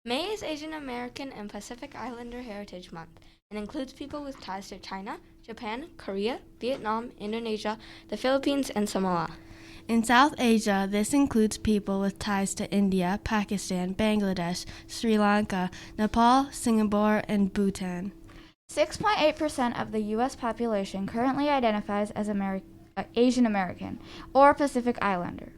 May is Asian American and Pacific Islander Heritage Month and includes people with ties to China, Japan, Korea, Vietnam, Indonesia, the Philippines, and Samoa. In South Asia, this includes people with ties to India, Pakistan, Bangladesh, Sri Lanka, Nepal, Singapore, and Bhutan. 6.8% of the U.S. population currently identifies as Asian American or Pacific Islander.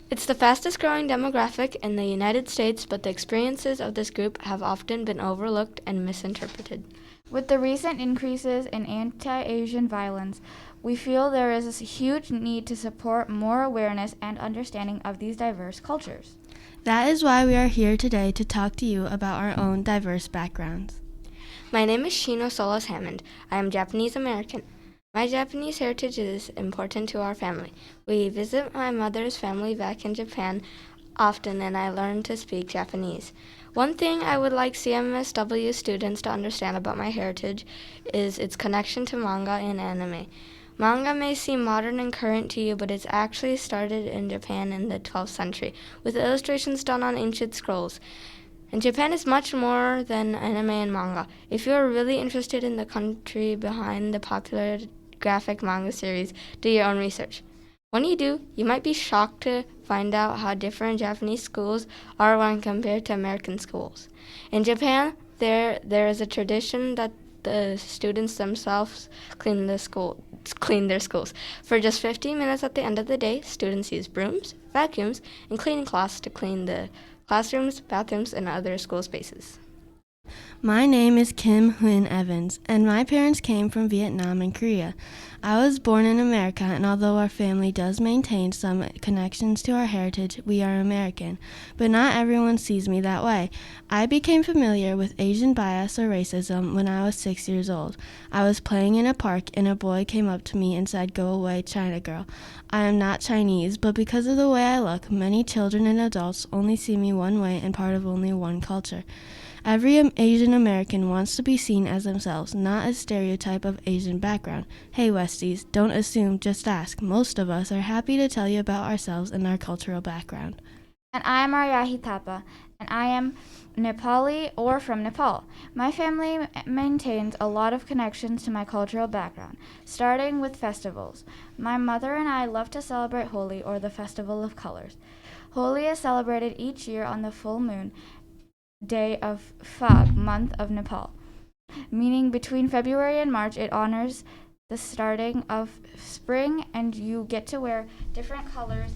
It's the fastest growing demographic in the United States, but the experiences of this group have often been overlooked and misinterpreted. With the recent increases in anti-Asian violence, we feel there is a huge need to support more awareness and understanding of these diverse cultures. That is why we are here today to talk to you about our own diverse backgrounds. My name is Shino Hammond. I am Japanese American. My Japanese heritage is important to our family. We visit my mother's family back in Japan often, and I learned to speak Japanese. One thing I would like CMSW students to understand about my heritage is its connection to manga and anime. Manga may seem modern and current to you, but it's actually started in Japan in the 12th century, with illustrations done on ancient scrolls. And Japan is much more than anime and manga. If you are really interested in the country behind the popular graphic manga series, do your own research. When you do, you might be shocked to find out how different Japanese schools are when compared to American schools. In Japan, there is a tradition that the students themselves clean their schools. For just 15 minutes at the end of the day, students use brooms, vacuums, and cleaning cloths to clean the classrooms, bathrooms, and other school spaces. My name is Huynh Evans, and my parents came from Vietnam and Korea. I was born in America, and although our family does maintain some connections to our heritage, we are American. But not everyone sees me that way. I became familiar with Asian bias or racism when I was 6 years old. I was playing in a park, and a boy came up to me and said, "Go away, China girl." I am not Chinese, but because of the way I look, many children and adults only see me one way and part of only one culture. Every Asian American wants to be seen as themselves, not a stereotype of Asian background. Hey Westies, don't assume, just ask. Most of us are happy to tell you about ourselves and our cultural background. And I am Aaryahi Thapa, and I am Nepali or from Nepal. My family maintains a lot of connections to my cultural background, starting with festivals. My mother and I love to celebrate Holi, or the Festival of Colors. Holi is celebrated each year on the full moon day of Phag, month of Nepal, meaning between February and March. It honors the starting of spring, and you get to wear different colors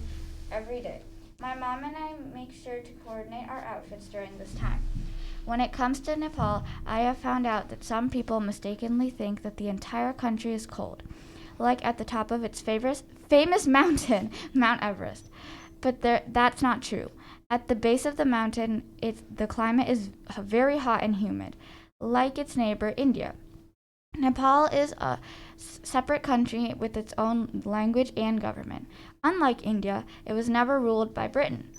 every day. My mom and I make sure to coordinate our outfits during this time. When it comes to Nepal, I have found out that some people mistakenly think that the entire country is cold, like at the top of its famous mountain, Mount Everest. But that's not true. At the base of the mountain, the climate is very hot and humid, like its neighbor, India. Nepal is a separate country with its own language and government. Unlike India, it was never ruled by Britain.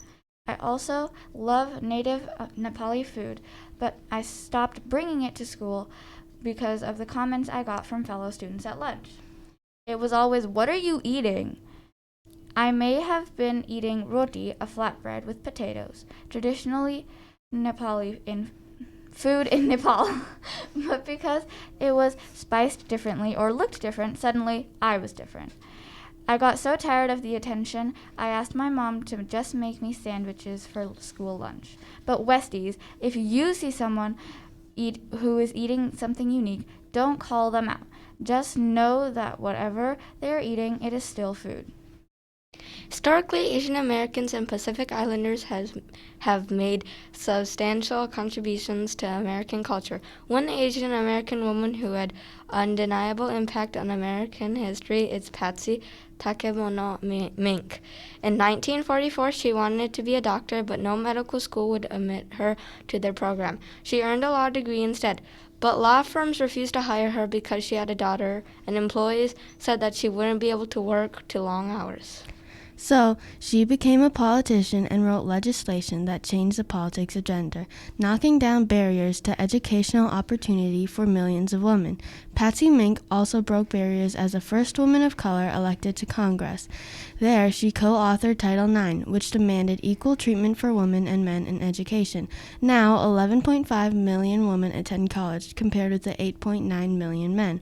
I also love native Nepali food, but I stopped bringing it to school because of the comments I got from fellow students at lunch. It was always, "What are you eating?" I may have been eating roti, a flatbread with potatoes, traditionally Nepali food in Nepal. But because it was spiced differently or looked different, suddenly I was different. I got so tired of the attention, I asked my mom to just make me sandwiches for school lunch. But Westies, if you see someone who is eating something unique, don't call them out. Just know that whatever they are eating, it is still food. Historically, Asian Americans and Pacific Islanders have made substantial contributions to American culture. One Asian American woman who had undeniable impact on American history is Patsy Mink. In 1944, she wanted to be a doctor, but no medical school would admit her to their program. She earned a law degree instead. But law firms refused to hire her because she had a daughter, and employees said that she wouldn't be able to work too long hours. So she became a politician and wrote legislation that changed the politics of gender, knocking down barriers to educational opportunity for millions of women. Patsy Mink also broke barriers as the first woman of color elected to Congress. There, she co-authored Title IX, which demanded equal treatment for women and men in education. Now, 11.5 million women attend college, compared with the 8.9 million men.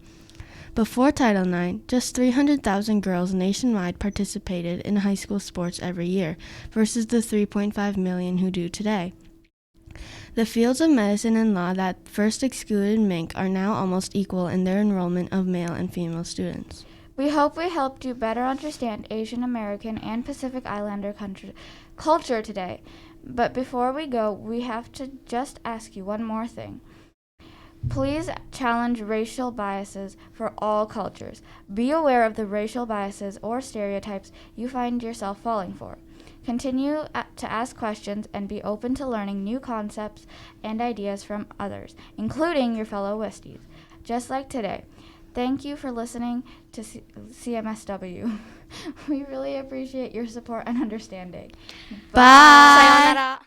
Before Title IX, just 300,000 girls nationwide participated in high school sports every year, versus the 3.5 million who do today. The fields of medicine and law that first excluded Mink are now almost equal in their enrollment of male and female students. We hope we helped you better understand Asian American and Pacific Islander culture today. But before we go, we have to just ask you one more thing. Please challenge racial biases for all cultures. Be aware of the racial biases or stereotypes you find yourself falling for. Continue to ask questions and be open to learning new concepts and ideas from others, including your fellow Westies, just like today. Thank you for listening to CMSW. We really appreciate your support and understanding. Bye! Sayonara.